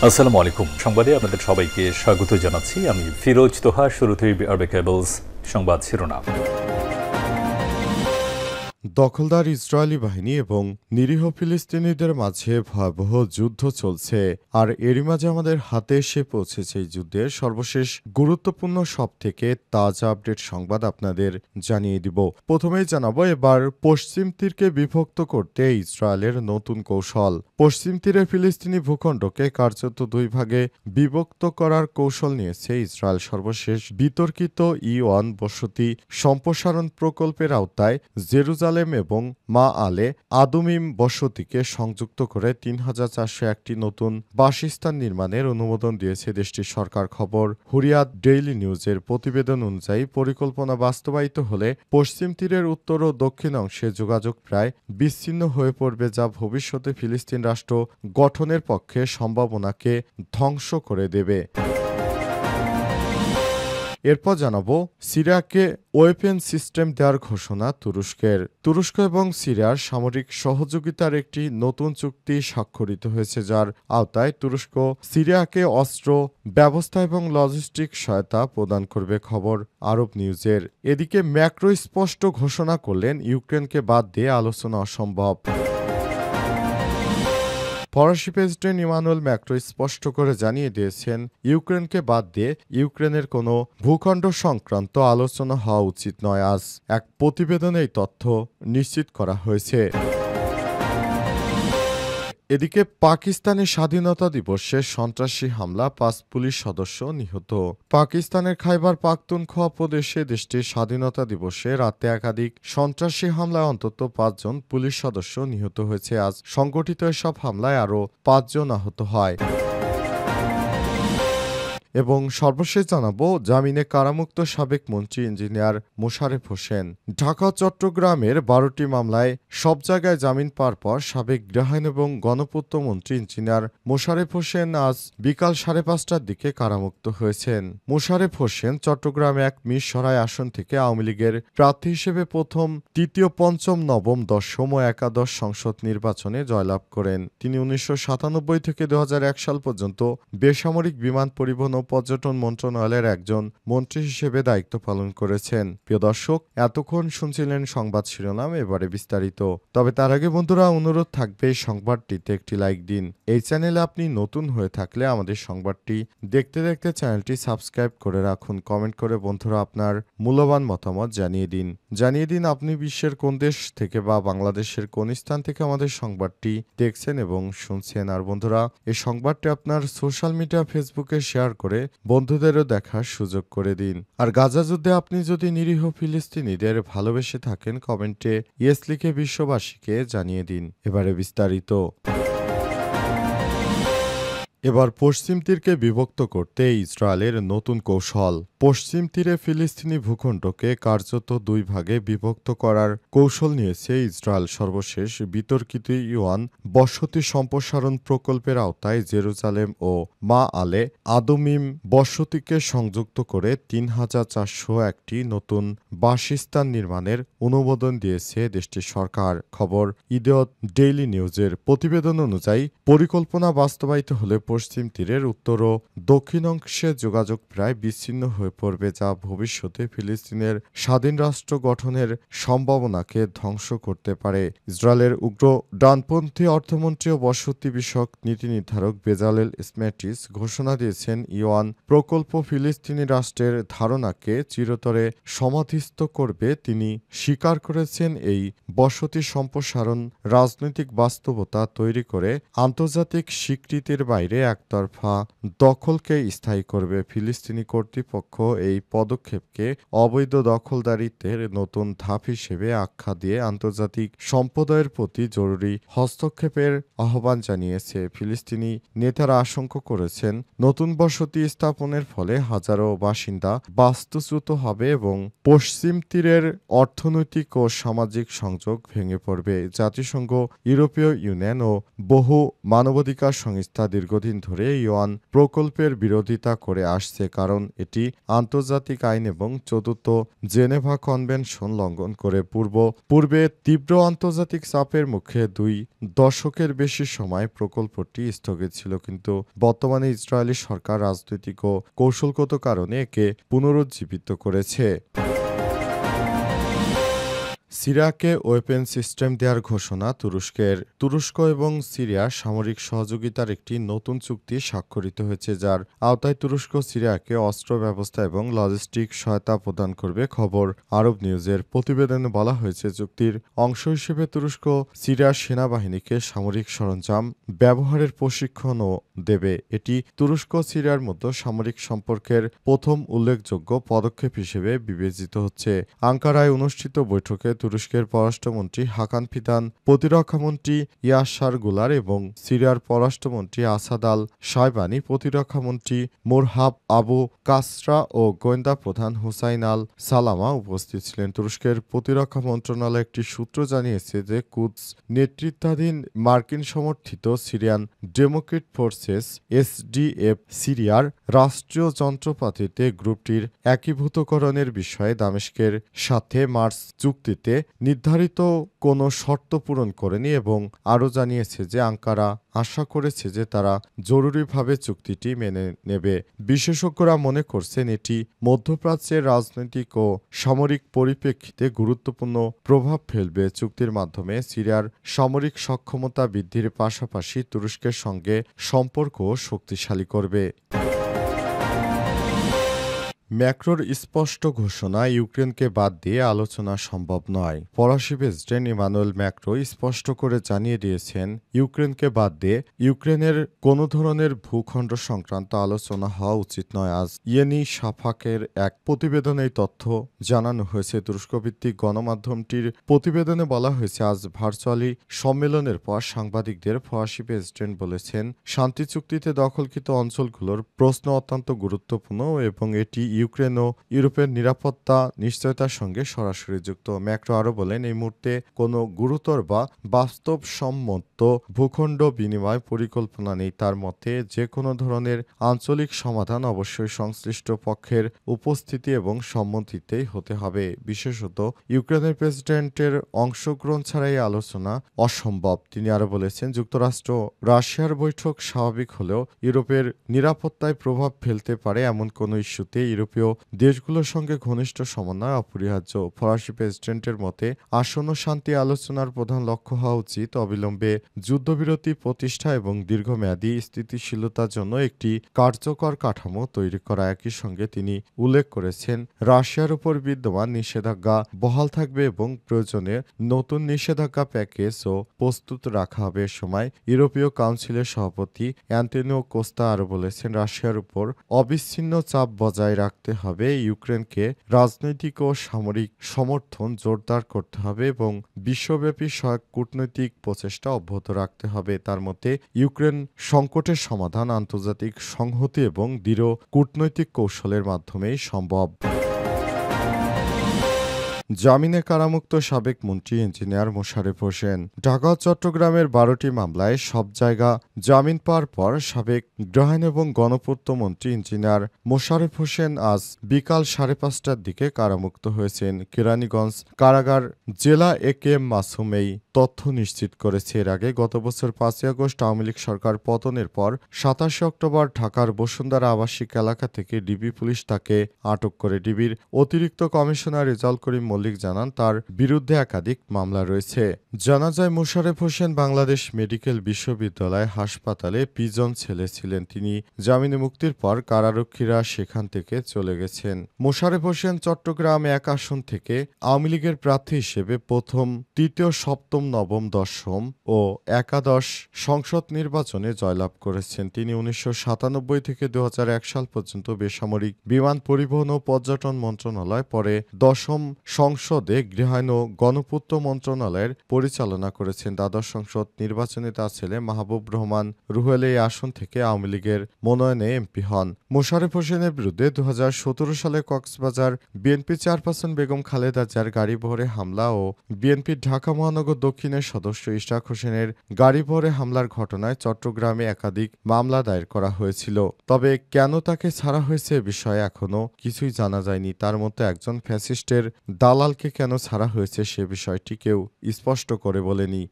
আসসালামু আলাইকুম। সংবাদে আপনাদের সবাইকে স্বাগত জানাচ্ছি। আমি ফিরোজ তোহা। শুরুতেই আরবে কেবলস সংবাদ শিরোনাম। দখলদার ইসরায়েলি বাহিনী এবং নিরীহ ফিলিস্তিনিদের মাঝে ভয়াবহ যুদ্ধ চলছে, আর এরই মাঝে আমাদের হাতে এসে পৌঁছেছে এই যুদ্ধের সর্বশেষ গুরুত্বপূর্ণ সবথেকে তাজা আপডেট সংবাদ আপনাদের জানিয়ে দিব। প্রথমেই জানাবো এবার পশ্চিম তীরকে বিভক্ত করতে ইসরায়েলের নতুন কৌশল। পশ্চিম তীরে ফিলিস্তিনি ভূখণ্ডকে কার্যত দুই ভাগে বিভক্ত করার কৌশল নিয়েছে ইসরায়েল। সর্বশেষ বিতর্কিত ই-1 বসতি সম্প্রসারণ প্রকল্পের আওতায় জেরুজালেম এবং মা আলে আদুমিম বসতিকে সংযুক্ত করে ৩,৪০১টি নতুন বাসস্থান নির্মাণের অনুমোদন দিয়েছে দেশটির সরকার। খবর হুরিয়াত ডেইলি নিউজের প্রতিবেদন অনুযায়ী পরিকল্পনা বাস্তবায়িত হলে পশ্চিম তীরের উত্তর ও দক্ষিণ অংশে যোগাযোগ প্রায় বিচ্ছিন্ন হয়ে পড়বে, যা ভবিষ্যতে ফিলিস্তিন রাষ্ট্র গঠনের পক্ষে সম্ভাবনাকে ধ্বংস করে দেবে। এরপর জানাবো সিরিয়াকে ওয়েপেন সিস্টেম দেওয়ার ঘোষণা তুরস্কের। তুরস্ক এবং সিরিয়ার সামরিক সহযোগিতার একটি নতুন চুক্তি স্বাক্ষরিত হয়েছে, যার আওতায় তুরস্ক সিরিয়াকে অস্ত্র ব্যবস্থা এবং লজিস্টিক সহায়তা প্রদান করবে। খবর আরব নিউজের। এদিকে ম্যাক্রো স্পষ্ট ঘোষণা করলেন ইউক্রেনকে বাদ দিয়ে আলোচনা অসম্ভব। ফরাসি প্রেসিডেন্ট ইমানুয়েল ম্যাক্রো স্পষ্ট করে জানিয়ে দিয়েছেন, ইউক্রেনকে বাদ দিয়ে ইউক্রেনের কোনো ভূখণ্ড সংক্রান্ত আলোচনা হওয়া উচিত নয়। আজ এক প্রতিবেদনে এই তথ্য নিশ্চিত করা হয়েছে। এদিকে পাকিস্তানের স্বাধীনতা দিবসে সন্ত্রাসী হামলা, ৫ পুলিশ সদস্য নিহত। পাকিস্তানের খাইবার পাখতুনখোয়া প্রদেশে দেশটির স্বাধীনতা দিবসে রাতে একাধিক সন্ত্রাসী হামলায় অন্তত ৫ জন পুলিশ সদস্য নিহত হয়েছে। আজ সংগঠিত এসব হামলায় আরও ৫ জন আহত হয়। এবং সর্বশেষ জানাবো জামিনে কারামুক্ত সাবেক মন্ত্রী ইঞ্জিনিয়ার মোশারেফ হোসেন। ঢাকা চট্টগ্রামের ১২টি মামলায় সব জায়গায় জামিন পাওয়ার পর সাবেক গৃহায়ন এবং গণপূর্ত মন্ত্রী ইঞ্জিনিয়ার মোশারেফ হোসেন আজ বিকাল ৫:৩০টার দিকে কারামুক্ত হয়েছেন। মোশারেফ হোসেন চট্টগ্রামে এক মিরসরাই আসন থেকে আওয়ামী লীগের প্রার্থী হিসেবে প্রথম, তৃতীয়, পঞ্চম, নবম, দশম ও একাদশ সংসদ নির্বাচনে জয়লাভ করেন। তিনি ১৯৯৭ থেকে ২০০১ সাল পর্যন্ত বেসামরিক বিমান পরিবহন পর্যটন মন্ত্রণালয়ের একজন মন্ত্রী হিসেবে দায়িত্ব পালন করেছেন। প্রিয় দর্শক, এতক্ষণ শুনছিলেন সংবাদ শিরোনাম, এবারে বিস্তারিত। তবে তার আগে বন্ধুরা, অনুরোধ থাকবে এই সংবাদটিতে একটি লাইক দিন। এই চ্যানেলে আপনি নতুন হয়ে থাকলে আমাদের সংবাদটি দেখতে দেখতে চ্যানেলটি সাবস্ক্রাইব করে রাখুন। কমেন্ট করে বন্ধুরা আপনার মূল্যবান মতামত জানিয়ে দিন আপনি বিশ্বের কোন দেশ থেকে বা বাংলাদেশের কোন স্থান থেকে আমাদের সংবাদটি দেখছেন এবং শুনছেন। আর বন্ধুরা, এই সংবাদটি আপনার সোশ্যাল মিডিয়া ফেসবুকে শেয়ার করে বন্ধুদেরও দেখার সুযোগ করে দিন। আর গাজা যুদ্ধে আপনি যদি নিরীহ ফিলিস্তিনিদের ভালোবেসে থাকেন, কমেন্টে ইয়েস লিখে বিশ্ববাসীকে জানিয়ে দিন। এবারে বিস্তারিত। এবার পশ্চিম তীরকে বিভক্ত করতে ইসরায়েলের নতুন কৌশল। পশ্চিম তীরে ফিলিস্তিনি ভূখণ্ডকে কার্যত দুই ভাগে বিভক্ত করার কৌশল নিয়েছে ইসরায়েল। সর্বশেষ বিতর্কিত ই-1 বসতি সম্প্রসারণ প্রকল্পের আওতায় জেরুজালেম ও মা আলে আদুমিম বসতিকে সংযুক্ত করে ৩,৪০১টি নতুন বাসস্থান নির্মাণের অনুমোদন দিয়েছে দেশটির সরকার। খবর ইদিয়ত ডেইলি নিউজের প্রতিবেদন অনুযায়ী পরিকল্পনা বাস্তবায়িত হলে পশ্চিম তীরের উত্তর ও দক্ষিণ অংশে যোগাযোগ প্রায় বিচ্ছিন্ন হয়ে পড়বে, যা ভবিষ্যতে ফিলিস্তিনের স্বাধীন রাষ্ট্র গঠনের সম্ভাবনাকে ধ্বংস করতে পারে। ইসরায়েলের উগ্র ডানপন্থী অর্থমন্ত্রী ও বসতি বিষয়ক নীতি নির্ধারক বেজালেল স্মেটিস ঘোষণা দিয়েছেন, ই-1 প্রকল্প ফিলিস্তিনি রাষ্ট্রের ধারণাকে চিরতরে সমাধিস্থ করবে। তিনি স্বীকার করেছেন, এই বসতি সম্প্রসারণ রাজনৈতিক বাস্তবতা তৈরি করে আন্তর্জাতিক স্বীকৃতির বাইরে একতরফা দখলকে স্থায়ী করবে। ফিলিস্তিনি কর্তৃপক্ষ এই পদক্ষেপকে অবৈধ দখলদারিত্বের নতুন ধাপ হিসেবে আখ্যা দিয়ে আন্তর্জাতিক সম্প্রদায়ের প্রতি জরুরি হস্তক্ষেপের আহ্বান জানিয়েছে। ফিলিস্তিনি নেতারা আশঙ্কা করেছেন, নতুন বসতি স্থাপনের ফলে হাজারো বাসিন্দা বাস্তুচ্যুত হবে এবং পশ্চিম তীরের অর্থনৈতিক ও সামাজিক সংযোগ ভেঙে পড়বে। জাতিসংঘ, ইউরোপীয় ইউনিয়ন ও বহু মানবাধিকার সংস্থা দীর্ঘদিন দীর্ঘদিন ধরে ইউয়ান প্রকল্পের বিরোধিতা করে আসছে, কারণ এটি আন্তর্জাতিক আইন এবং চতুর্থ জেনেভা কনভেনশন লঙ্ঘন করে। পূর্বে তীব্র আন্তর্জাতিক চাপের মুখে 2 দশকের বেশি সময় প্রকল্পটি স্থগিত ছিল, কিন্তু বর্তমানে ইসরায়েলি সরকার রাজনৈতিক ও কৌশলগত কারণে একে পুনরুজ্জীবিত করেছে। সিরিয়াকে ওয়েপেন সিস্টেম দেওয়ার ঘোষণা তুরস্কের। তুরস্ক এবং সিরিয়ার সামরিক সহযোগিতার একটি নতুন চুক্তি স্বাক্ষরিত হয়েছে, যার আওতায় তুরস্ক সিরিয়াকে অস্ত্র ব্যবস্থা এবং লজিস্টিক সহায়তা প্রদান করবে। খবর আরব নিউজের প্রতিবেদনে বলা হয়েছে, চুক্তির অংশ হিসেবে তুরস্ক সিরিয়ার সেনাবাহিনীকে সামরিক সরঞ্জাম ব্যবহারের প্রশিক্ষণও দেবে। এটি তুরস্ক সিরিয়ার মধ্যে সামরিক সম্পর্কের প্রথম উল্লেখযোগ্য পদক্ষেপ হিসেবে বিবেচিত হচ্ছে। আঙ্কারায় অনুষ্ঠিত বৈঠকে তুরস্কের পররাষ্ট্রমন্ত্রী হাকান ফিদান, প্রতিরক্ষামন্ত্রী ইয়াসার গুলার এবং সিরিয়ার পররাষ্ট্রমন্ত্রী আসাদ আল শাইবানি, প্রতিরক্ষামন্ত্রী মোরহাব আবু কাসরা ও গোয়েন্দা প্রধান হুসাইন আল সালামা উপস্থিত ছিলেন। তুরস্কের প্রতিরক্ষা মন্ত্রণালয় একটি সূত্র জানিয়েছে যে কুদস নেতৃত্বাধীন মার্কিন সমর্থিত সিরিয়ান ডেমোক্রেট ফোর্সেস এসডিএফ সিরিয়ার রাষ্ট্রীয় যন্ত্রপাতিতে গ্রুপটির একীভূতকরণের বিষয়ে দামেস্কের সাথে মার্চ চুক্তিতে নির্ধারিত কোনো শর্ত পূরণ করেনি এবং আরও জানিয়েছে যে আঙ্কারা আশা করেছে যে তারা জরুরিভাবে চুক্তিটি মেনে নেবে। বিশেষজ্ঞরা মনে করছেন এটি মধ্যপ্রাচ্যের রাজনৈতিক ও সামরিক পরিপ্রেক্ষিতে গুরুত্বপূর্ণ প্রভাব ফেলবে। চুক্তির মাধ্যমে সিরিয়ার সামরিক সক্ষমতা বৃদ্ধির পাশাপাশি তুরস্কের সঙ্গে সম্পর্কও শক্তিশালী করবে। ম্যাক্রোর স্পষ্ট ঘোষণা, ইউক্রেনকে বাদ দিয়ে আলোচনা সম্ভব নয়। ফরাসি প্রেসিডেন্ট ইমানুয়েল ম্যাক্রো স্পষ্ট করে জানিয়ে দিয়েছেন, ইউক্রেনকে বাদ দিয়ে ইউক্রেনের কোনো ধরনের ভূখণ্ড সংক্রান্ত আলোচনা হওয়া উচিত নয়। আজ ইয়েনি শাফাকের এক প্রতিবেদনে এই তথ্য জানানো হয়েছে। তুরস্কভিত্তিক গণমাধ্যমটির প্রতিবেদনে বলা হয়েছে, আজ ভার্চুয়ালি সম্মেলনের পর সাংবাদিকদের ফরাসি প্রেসিডেন্ট বলেছেন, শান্তি চুক্তিতে দখলকৃত অঞ্চলগুলোর প্রশ্ন অত্যন্ত গুরুত্বপূর্ণ এবং এটি ইউক্রেন ও ইউরোপের নিরাপত্তা নিশ্চয়তার সঙ্গে সরাসরি যুক্ত। ম্যাক্রো আরও বলেন, এই মুহূর্তে কোনো গুরুতর বা বাস্তবসম্মত ভূখণ্ড বিনিময় পরিকল্পনা নেই। তার মতে যে কোনো ধরনের আঞ্চলিক সমাধান অবশ্যই সংশ্লিষ্ট পক্ষের উপস্থিতি এবং সম্মতিতেই হতে হবে। বিশেষত ইউক্রেনের প্রেসিডেন্টের অংশগ্রহণ ছাড়াই আলোচনা অসম্ভব। তিনি আরও বলেছেন, যুক্তরাষ্ট্র রাশিয়ার বৈঠক স্বাভাবিক হলেও ইউরোপের নিরাপত্তায় প্রভাব ফেলতে পারে এমন কোনো ইস্যুতে ইউরোপীয় দেশগুলোর সঙ্গে ঘনিষ্ঠ সমন্বয় অপরিহার্য। ফরাসি প্রেসিডেন্টের মতে আসন্ন শান্তি আলোচনার প্রধান লক্ষ্য হওয়া উচিত অবিলম্বে যুদ্ধবিরতি প্রতিষ্ঠা এবং দীর্ঘমেয়াদী স্থিতিশীলতার জন্য একটি কার্যকর কাঠামো তৈরি করা। একই সঙ্গে তিনি উল্লেখ করেছেন, রাশিয়ার উপর বিদ্যমান নিষেধাজ্ঞা বহাল থাকবে এবং প্রয়োজনে নতুন নিষেধাজ্ঞা প্যাকেজও প্রস্তুত রাখা হবে। এ সময় ইউরোপীয় কাউন্সিলের সভাপতি অ্যান্টোনিও কোস্তা আরও বলেছেন, রাশিয়ার উপর অবিচ্ছিন্ন চাপ বজায় রাখতে হবে, ইউক্রেনকে রাজনৈতিক ও সামরিক সমর্থন জোরদার করতে হবে এবং বিশ্বব্যাপী সহায়ক কূটনৈতিক প্রচেষ্টা অব্যাহত রাখতে হবে। তার মতে ইউক্রেন সংকটের সমাধান আন্তর্জাতিক সংহতি এবং দৃঢ় কূটনৈতিক কৌশলের মাধ্যমেই সম্ভব। জামিনে কারামুক্ত সাবেক মন্ত্রী ইঞ্জিনিয়ার মোশারেফ হোসেন। ঢাকা ও চট্টগ্রামের 12টি মামলায় সব জায়গা জামিন পাওয়ার পর সাবেক গৃহায়ন এবং গণপূর্ত মন্ত্রী ইঞ্জিনিয়ার মোশারেফ হোসেন আজ বিকাল 5:30টার দিকে কারামুক্ত হয়েছেন। কেরানীগঞ্জ কারাগার জেলা একেএম মাসুম এই তথ্য নিশ্চিত করেছে। এর আগে গত বছর 5ই আগস্ট আওয়ামী লীগ সরকার পতনের পর 27 অক্টোবর ঢাকার বসুন্ধরা আবাসিক এলাকা থেকে ডিবি পুলিশ তাকে আটক করে। ডিবির অতিরিক্ত কমিশনার রেজাউল করিম মল্লিক জানান, তার বিরুদ্ধে একাধিক মামলা রয়েছে। জানা যায়, মোশারেফ হোসেন বাংলাদেশ মেডিকেল বিশ্ববিদ্যালয় হাসপাতালে পিজন ছেলে ছিলেন। তিনি জামিনে মুক্তির পর কারারক্ষীরা সেখান থেকে চলে গেছেন। মোশারেফ হোসেন চট্টগ্রাম 1 আসন থেকে আওয়ামী লীগের প্রার্থী হিসেবে প্রথম, তৃতীয়, সপ্তম, নবম, দশম ও একাদশ সংসদ নির্বাচনে জয়লাভ করেছেন। তিনি 1997 থেকে 2001 সাল পর্যন্ত বেসামরিক বিমান পরিবহন ও পর্যটন মন্ত্রণালয়, পরে 10ম সংসদে গৃহায়ন ও গণপূর্ত মন্ত্রণালয়ের পরিচালনা করেছেন। দ্বাদশ সংসদ নির্বাচনে তার ছেলে মাহবুব রহমান রুহেল এই আসন থেকে আওয়ামী লীগের মনোনয়নে এমপি হন। মোশাররফ হোসেনের বিরুদ্ধে ২০১৭ সালে কক্সবাজার বিএনপি চেয়ারপারসন বেগম খালেদা জিয়ার গাড়িবহরে হামলা ও বিএনপির ঢাকা মহানগর দক্ষিণের সদস্য ইশরাক হোসেনের গাড়িবহরে হামলার ঘটনায় চট্টগ্রামে একাধিক মামলা দায়ের করা হয়েছিল। তবে কেন তাকে ছাড়া হয়েছে এ বিষয়ে এখনো কিছুই জানা যায়নি। তার মতো একজন ফ্যাসিস্টের দালালকে কেন ছাড়া হয়েছে সে বিষয়টি কেউ স্পষ্ট করে বলেনি।